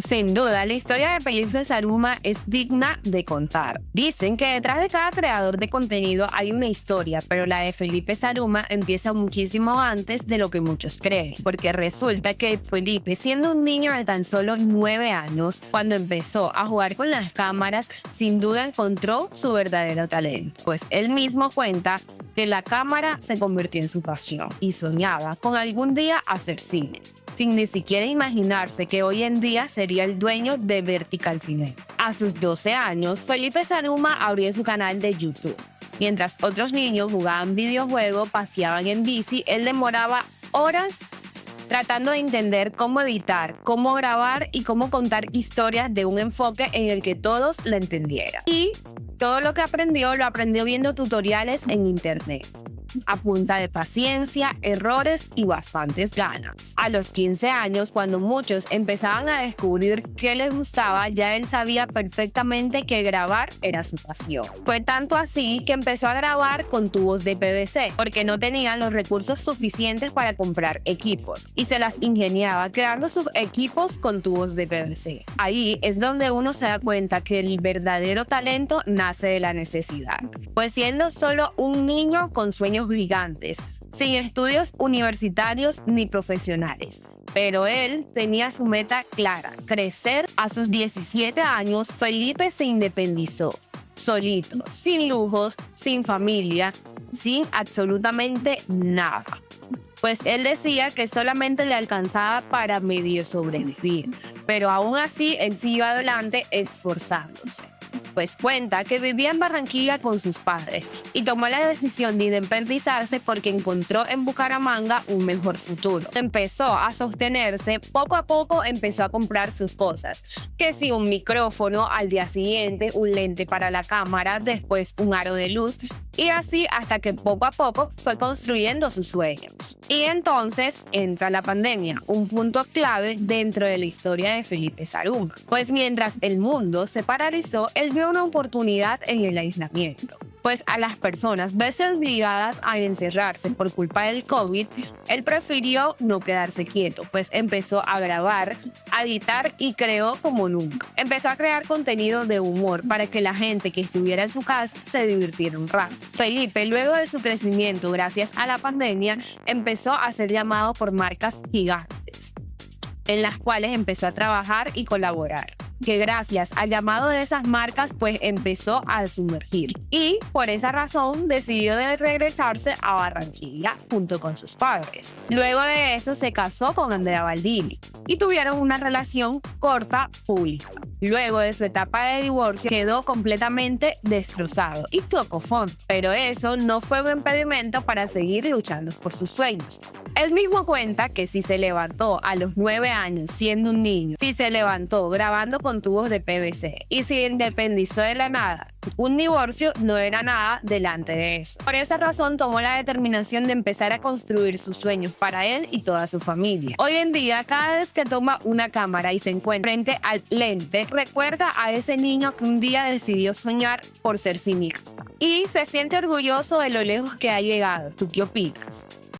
Sin duda, la historia de Felipe Saruma es digna de contar. Dicen que detrás de cada creador de contenido hay una historia, pero la de Felipe Saruma empieza muchísimo antes de lo que muchos creen, porque resulta que Felipe, siendo un niño de tan solo 9 años, cuando empezó a jugar con las cámaras, sin duda encontró su verdadero talento, pues él mismo cuenta que la cámara se convirtió en su pasión y soñaba con algún día hacer cine, sin ni siquiera imaginarse que hoy en día sería el dueño de Vertical Cine. A sus 12 años, Felipe Saruma abrió su canal de YouTube. Mientras otros niños jugaban videojuegos, paseaban en bici, él demoraba horas tratando de entender cómo editar, cómo grabar y cómo contar historias de un enfoque en el que todos la entendieran. Y todo lo que aprendió, lo aprendió viendo tutoriales en internet, a punta de paciencia, errores y bastantes ganas. A los 15 años, cuando muchos empezaban a descubrir qué les gustaba, ya él sabía perfectamente que grabar era su pasión. Fue tanto así que empezó a grabar con tubos de PVC, porque no tenían los recursos suficientes para comprar equipos, y se las ingeniaba creando sus equipos con tubos de PVC. Ahí es donde uno se da cuenta que el verdadero talento nace de la necesidad, pues siendo solo un niño con sueños gigantes, sin estudios universitarios ni profesionales. Pero él tenía su meta clara, crecer. A sus 17 años, Felipe se independizó, solito, sin lujos, sin familia, sin absolutamente nada. Pues él decía que solamente le alcanzaba para medio sobrevivir, pero aún así él siguió adelante esforzándose. Pues cuenta que vivía en Barranquilla con sus padres y tomó la decisión de independizarse porque encontró en Bucaramanga un mejor futuro. Empezó a sostenerse, poco a poco empezó a comprar sus cosas, que si un micrófono, al día siguiente un lente para la cámara, después un aro de luz, y así hasta que poco a poco fue construyendo sus sueños. Y entonces entra la pandemia, un punto clave dentro de la historia de Felipe Saruma, pues mientras el mundo se paralizó, él vio una oportunidad en el aislamiento. Pues a las personas veces obligadas a encerrarse por culpa del COVID, él prefirió no quedarse quieto, pues empezó a grabar, a editar y creó como nunca. Empezó a crear contenido de humor para que la gente que estuviera en su casa se divirtiera un rato. Felipe, luego de su crecimiento gracias a la pandemia, empezó a ser llamado por marcas gigantes, en las cuales empezó a trabajar y colaborar, que gracias al llamado de esas marcas pues empezó a sumergir, y por esa razón decidió de regresarse a Barranquilla junto con sus padres. Luego de eso se casó con Andrea Baldini y tuvieron una relación corta pública. Luego de su etapa de divorcio quedó completamente destrozado y tocó fondo, pero eso no fue un impedimento para seguir luchando por sus sueños. Él mismo cuenta que si se levantó a los 9 años siendo un niño, si se levantó grabando con tubos de PVC y se independizó de la nada, un divorcio no era nada delante de eso. Por esa razón tomó la determinación de empezar a construir sus sueños para él y toda su familia. Hoy en día, cada vez que toma una cámara y se encuentra frente al lente, recuerda a ese niño que un día decidió soñar por ser cineasta y se siente orgulloso de lo lejos que ha llegado. ¿Tú qué opinas?